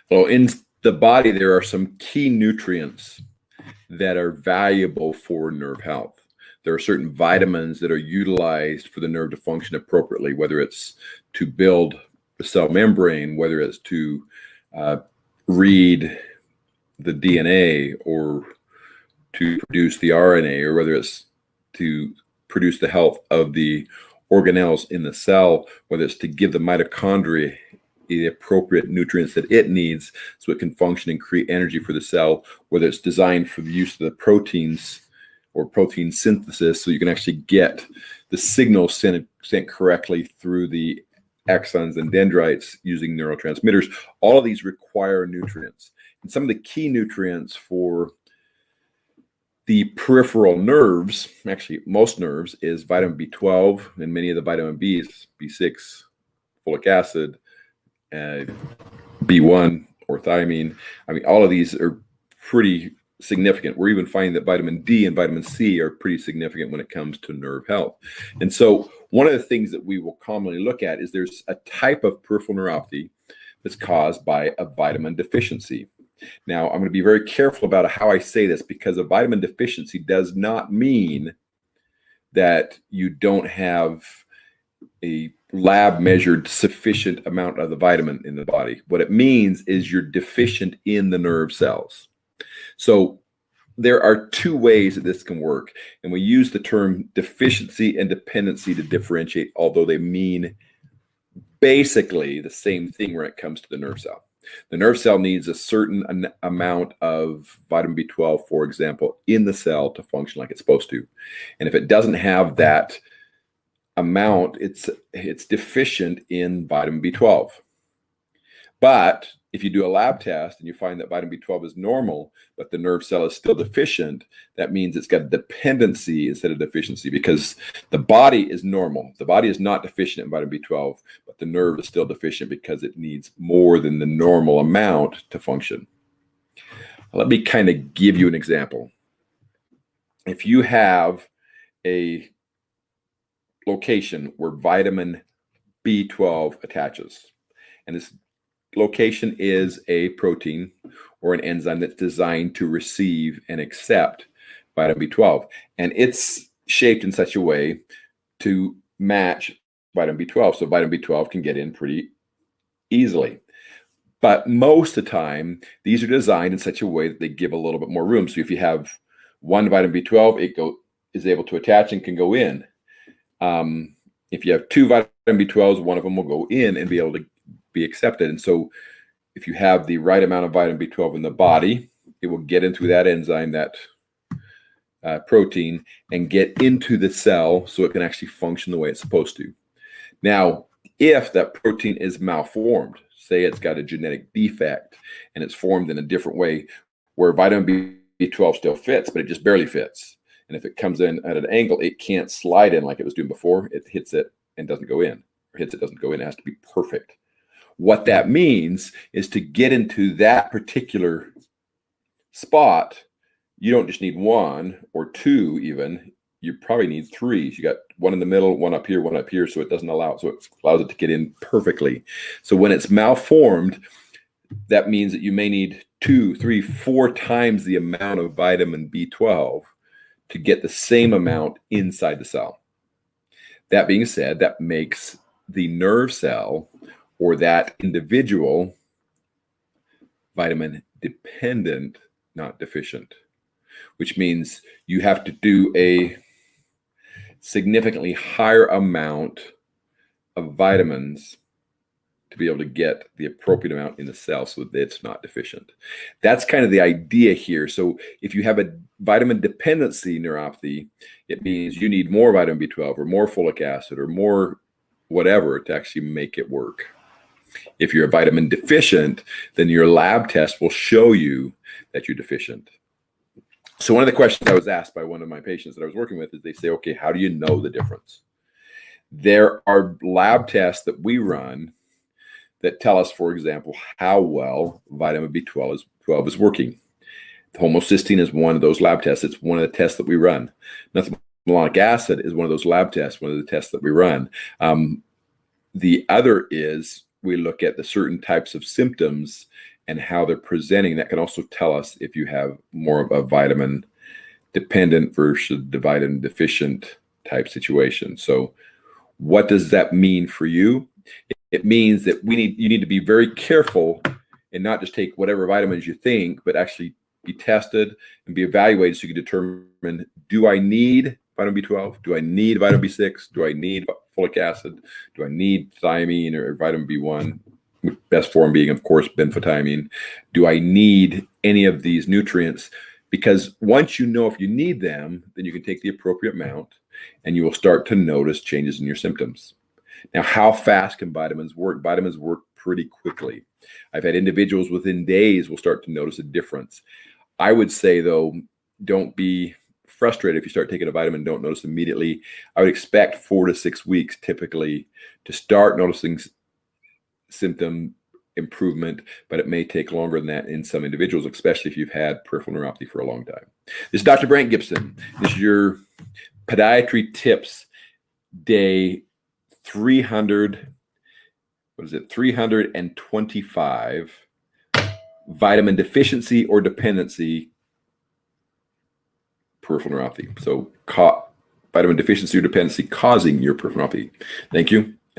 Well, in the body, there are some key nutrients that are valuable for nerve health. There are certain vitamins that are utilized for the nerve to function appropriately, whether it's to build the cell membrane, whether it's to read the DNA or to produce the RNA, or whether it's to produce the health of the organelles in the cell, whether it's to give the mitochondria the appropriate nutrients that it needs so it can function and create energy for the cell, whether it's designed for the use of the proteins or protein synthesis so you can actually get the signal sent correctly through the axons and dendrites using neurotransmitters. All of these require nutrients. And some of the key nutrients for the peripheral nerves, actually most nerves, is vitamin B12 and many of the vitamin Bs, B6, folic acid, B1 or thiamine. I mean, all of these are pretty significant. We're even finding that vitamin D and vitamin C are pretty significant when it comes to nerve health. And so one of the things that we will commonly look at is there's a type of peripheral neuropathy that's caused by a vitamin deficiency. Now, I'm going to be very careful about how I say this, because a vitamin deficiency does not mean that you don't have a lab measured sufficient amount of the vitamin in the body. What it means is you're deficient in the nerve cells. So there are two ways that this can work. And we use the term deficiency and dependency to differentiate, although they mean basically the same thing when it comes to the nerve cell. The nerve cell needs a certain amount of vitamin B12, for example, in the cell to function like it's supposed to. And if it doesn't have that amount, it's deficient in vitamin B12. But if you do a lab test and you find that vitamin B12 is normal, but the nerve cell is still deficient, that means it's got dependency instead of deficiency, because the body is normal. The body is not deficient in vitamin B12, but the nerve is still deficient because it needs more than the normal amount to function. Let me kind of give you an example. If you have a location where vitamin B12 attaches, and this location is a protein or an enzyme that's designed to receive and accept vitamin B12, and it's shaped in such a way to match vitamin B12, so vitamin B12 can get in pretty easily. But most of the time, these are designed in such a way that they give a little bit more room. So if you have one vitamin B12, it is able to attach and can go in. If you have two vitamin B12s, one of them will go in and be able to be accepted. And so if you have the right amount of vitamin B12 in the body, it will get into that enzyme, that protein, and get into the cell so it can actually function the way it's supposed to. Now, if that protein is malformed, say it's got a genetic defect and it's formed in a different way where vitamin B12 still fits, but it just barely fits. And if it comes in at an angle, it can't slide in like it was doing before. It hits it and doesn't go in, or hits it, doesn't go in. It has to be perfect. What that means is to get into that particular spot, you don't just need one or two even, you probably need three. You got one in the middle, one up here, so it doesn't allow it, so it allows it to get in perfectly. So when it's malformed, that means that you may need 2, 3, 4 times the amount of vitamin B12 to get the same amount inside the cell. That being said, that makes the nerve cell or that individual vitamin dependent, not deficient, which means you have to do a significantly higher amount of vitamins to be able to get the appropriate amount in the cell so that it's not deficient. That's kind of the idea here. So if you have a vitamin dependency neuropathy, it means you need more vitamin B12 or more folic acid or more whatever to actually make it work. If you're a vitamin deficient, then your lab test will show you that you're deficient. So one of the questions I was asked by one of my patients that I was working with is they say, okay, how do you know the difference? There are lab tests that we run that tell us, for example, how well vitamin B12 is working. Homocysteine is one of those lab tests. It's one of the tests that we run. Methylmalonic acid is one of those lab tests, one of the tests that we run. The other is we look at the certain types of symptoms and how they're presenting, that can also tell us if you have more of a vitamin dependent versus vitamin deficient type situation. So what does that mean for you? It means that you need to be very careful and not just take whatever vitamins you think, but actually be tested and be evaluated so you can determine, do I need vitamin B12? Do I need vitamin B6? Do I need folic acid? Do I need thiamine or vitamin B1? Best form being, of course, benfotiamine. Do I need any of these nutrients? Because once you know if you need them, then you can take the appropriate amount and you will start to notice changes in your symptoms. Now, how fast can vitamins work? Vitamins work pretty quickly. I've had individuals within days will start to notice a difference. I would say, though, don't be frustrated if you start taking a vitamin and don't notice immediately. I would expect 4 to 6 weeks typically to start noticing symptom improvement, but it may take longer than that in some individuals, especially if you've had peripheral neuropathy for a long time. This is Dr. Brandt Gibson. This is your Podiatry Tips Day 325, vitamin deficiency or dependency, peripheral neuropathy. So vitamin deficiency or dependency causing your peripheral neuropathy. Thank you.